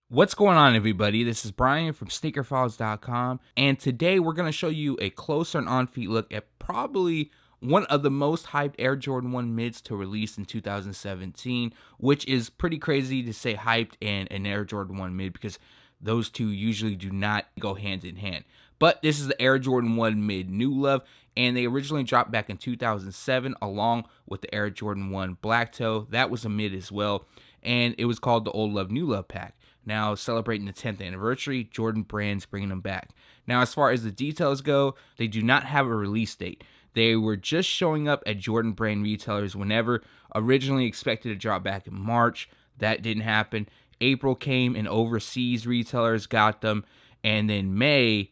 What's going on, everybody? This is Brian from SneakerFiles.com, and today we're going to show you a closer and on-feet look at probably one of the most hyped Air Jordan 1 mids to release in 2017, which is pretty crazy to say hyped and an Air Jordan 1 mid because those two usually do not go hand in hand. But this is the Air Jordan 1 mid New Love, and they originally dropped back in 2007 along with the Air Jordan 1 Black Toe. That was a mid as well, and it was called the Old Love New Love pack. Now, celebrating the 10th anniversary, Jordan Brand's bringing them back. Now, as far as the details go, they do not have a release date. They were just showing up at Jordan Brand retailers whenever, originally expected to drop back in March. That didn't happen. April came and overseas retailers got them. And then May,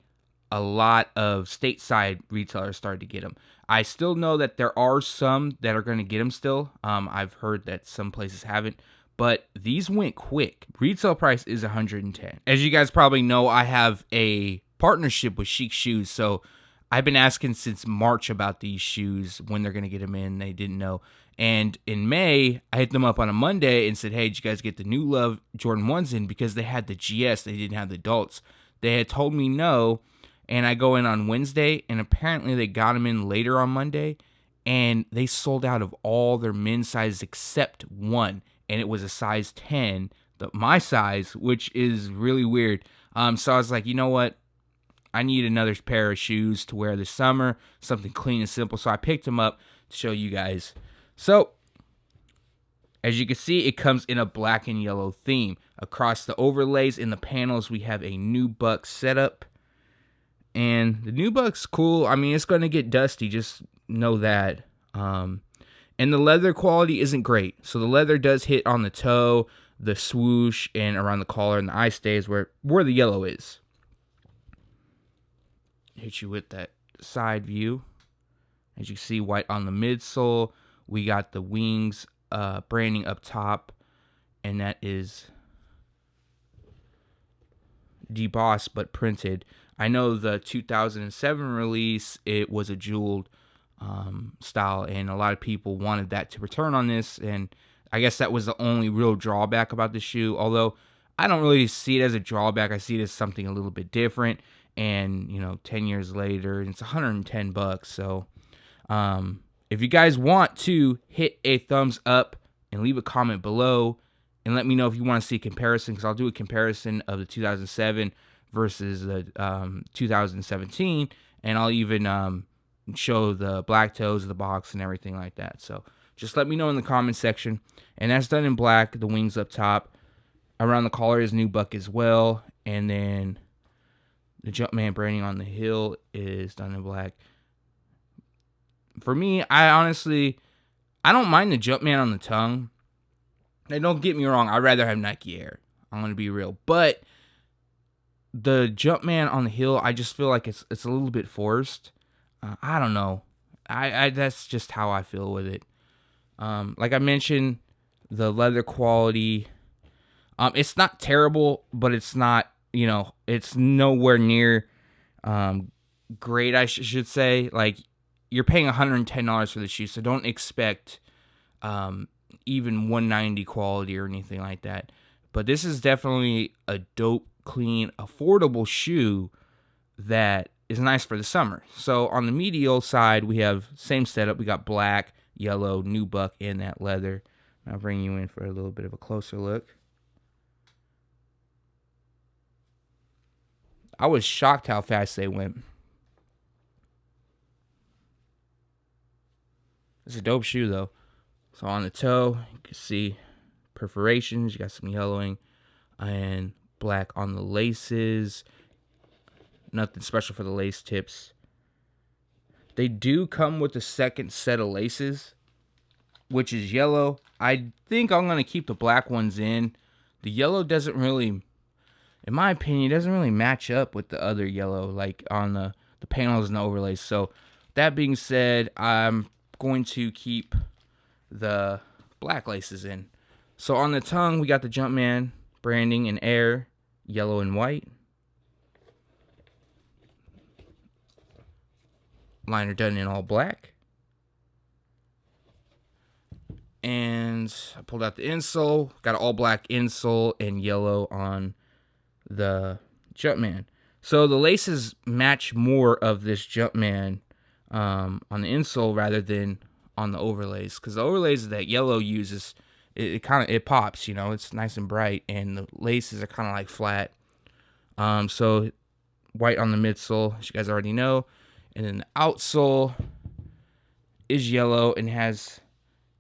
a lot of stateside retailers started to get them. I still know that there are some that are going to get them still. I've heard that some places haven't. But these went quick. Retail price is $110. As you guys probably know, I have a partnership with Chic Shoes, so I've been asking since March about these shoes, when they're going to get them in. They didn't know. And in May, I hit them up on a Monday and said, hey, did you guys get the New Love Jordan 1s in? Because they had the GS, they didn't have the adults. They had told me no, and I go in on Wednesday, and apparently they got them in later on Monday, and they sold out of all their men's sizes except one. And it was a size 10, my size, which is really weird. So I was like, you know what? I need another pair of shoes to wear this summer, something clean and simple. So I picked them up to show you guys. So, as you can see, it comes in a black and yellow theme. Across the overlays in the panels, we have a nubuck setup. And the nubuck's cool. I mean, it's going to get dusty, just know that. And the leather quality isn't great. So the leather does hit on the toe, the swoosh, and around the collar and the eye stays where the yellow is. Hit you with that side view. As you can see, white on the midsole. We got the wings branding up top, and that is debossed but printed. I know the 2007 release, it was a jeweled style, and a lot of people wanted that to return on this, and I guess that was the only real drawback about the shoe, although I don't really see it as a drawback. I see it as something a little bit different, and 10 years later, it's $110. So if you guys want to, hit a thumbs up and leave a comment below and let me know if you want to see a comparison, because I'll do a comparison of the 2007 versus the 2017, and I'll even show the black toes of the box and everything like that. So just let me know in the comment section. And that's done in black, the wings up top. Around the collar is nubuck as well. And then the Jumpman branding on the heel is done in black. For me, I don't mind the Jumpman on the tongue. Now, don't get me wrong, I'd rather have Nike Air. I'm going to be real. But the Jumpman on the heel, I just feel like it's a little bit forced. I don't know. I that's just how I feel with it. Like I mentioned, the leather quality, it's not terrible, but it's not, it's nowhere near great, I should say. Like, you're paying $110 for the shoe, so don't expect even $190 quality or anything like that. But this is definitely a dope, clean, affordable shoe that is nice for the summer. So on the medial side, we have same setup. We got black, yellow, nubuck, and that leather. I'll bring you in for a little bit of a closer look. I was shocked how fast they went. It's a dope shoe though. So on the toe, you can see perforations. You got some yellowing and black on the laces. Nothing special for the lace tips. They do come with a second set of laces, which is yellow. I think I'm going to keep the black ones in. The yellow doesn't really, in my opinion, doesn't really match up with the other yellow, like on the panels and the overlays. So that being said, I'm going to keep the black laces in. So on the tongue, we got the Jumpman branding in Air, yellow and white. Liner done in all black. And I pulled out the insole. Got an all black insole and yellow on the Jumpman. So the laces match more of this Jumpman on the insole rather than on the overlays, because the overlays that yellow uses, it pops, you know, it's nice and bright, and the laces are kind of like flat. So white on the midsole, as you guys already know, and then the outsole is yellow and has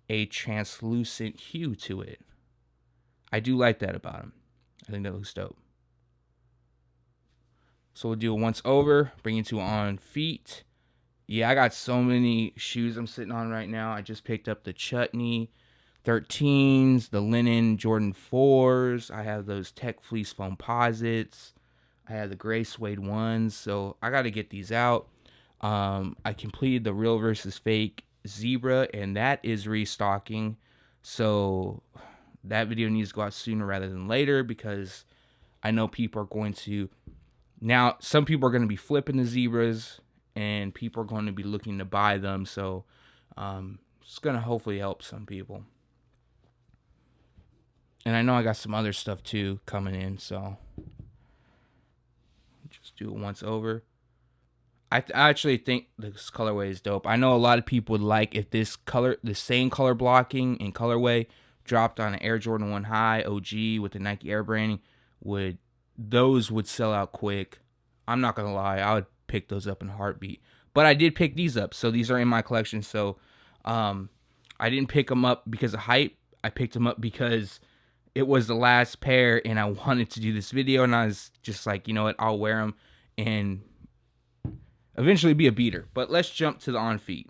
a translucent hue to it. I do like that about them. I think that looks dope. So we'll do it once over, bring it to on feet. Yeah, I got so many shoes I'm sitting on right now. I just picked up the Chutney 13s, the Linen Jordan 4s. I have those Tech Fleece Foamposites. I have the gray suede ones. So I got to get these out. I completed the Real versus Fake Zebra, and that is restocking. So that video needs to go out sooner rather than later, because I know people are going to... Now, some people are going to be flipping the Zebras, and people are going to be looking to buy them. So it's going to hopefully help some people. And I know I got some other stuff too coming in, so just do it once over. I actually think this colorway is dope. I know a lot of people would like if this color, the same color blocking and colorway dropped on an Air Jordan 1 High OG with the Nike Air branding, those would sell out quick. I'm not gonna lie, I would pick those up in a heartbeat. But I did pick these up, so these are in my collection. So I didn't pick them up because of hype. I picked them up because it was the last pair, and I wanted to do this video, and I was just like, you know what, I'll wear them and eventually be a beater. But let's jump to the on feet.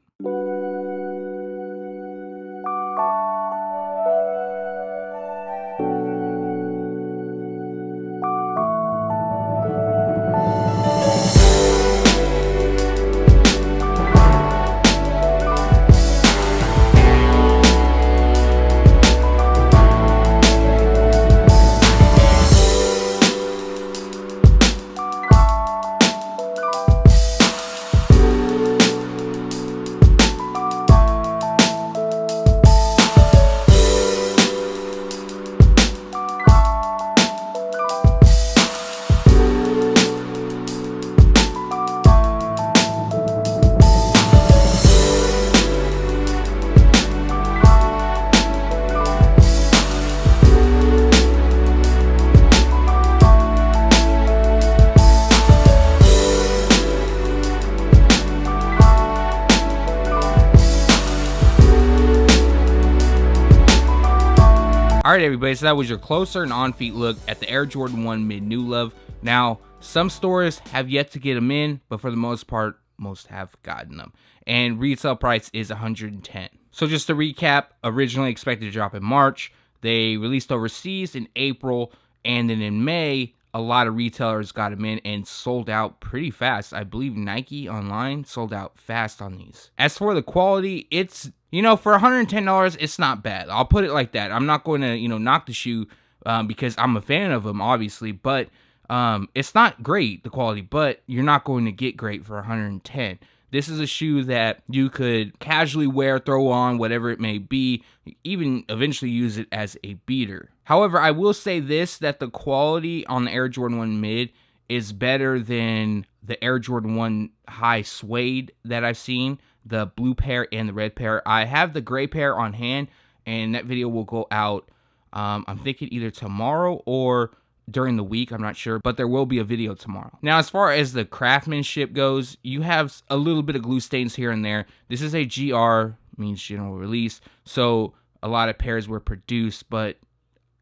Alright everybody, so that was your closer and on-feet look at the Air Jordan 1 Mid New Love. Now, some stores have yet to get them in, but for the most part, most have gotten them. And retail price is $110. So just to recap, originally expected to drop in March. They released overseas in April, and then in May, a lot of retailers got them in and sold out pretty fast. I believe Nike online sold out fast on these. As for the quality, it's... You know, for $110, it's not bad. I'll put it like that. I'm not going to, you know, knock the shoe because I'm a fan of them, obviously. But it's not great, the quality, but you're not going to get great for $110. This is a shoe that you could casually wear, throw on, whatever it may be, even eventually use it as a beater. However, I will say this, that the quality on the Air Jordan 1 Mid is better than the Air Jordan 1 High Suede that I've seen. The blue pair and the red pair. I have the gray pair on hand, and that video will go out, I'm thinking either tomorrow or during the week. I'm not sure, but there will be a video tomorrow. Now, as far as the craftsmanship goes, you have a little bit of glue stains here and there. This is a GR, means general release, so a lot of pairs were produced, but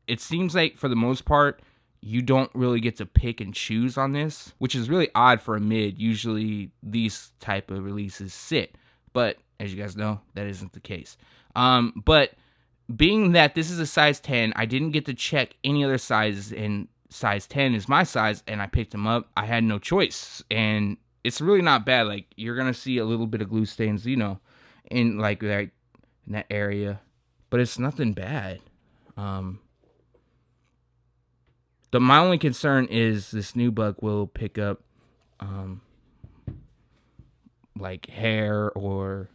it seems like for the most part, you don't really get to pick and choose on this, which is really odd for a mid. Usually these type of releases sit. But as you guys know, that isn't the case. But being that this is a size 10, I didn't get to check any other sizes, and size 10 is my size, and I picked them up. I had no choice, and it's really not bad. Like, you're going to see a little bit of glue stains, you know, in like in that area, but it's nothing bad. My only concern is this new bug will pick up like hair or,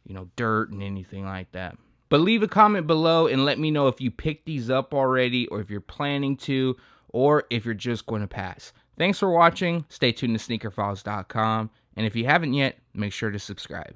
you know, dirt and anything like that. But leave a comment below and let me know if you picked these up already, or if you're planning to, or if you're just going to pass. Thanks for watching. Stay tuned to SneakerFiles.com. And if you haven't yet, make sure to subscribe.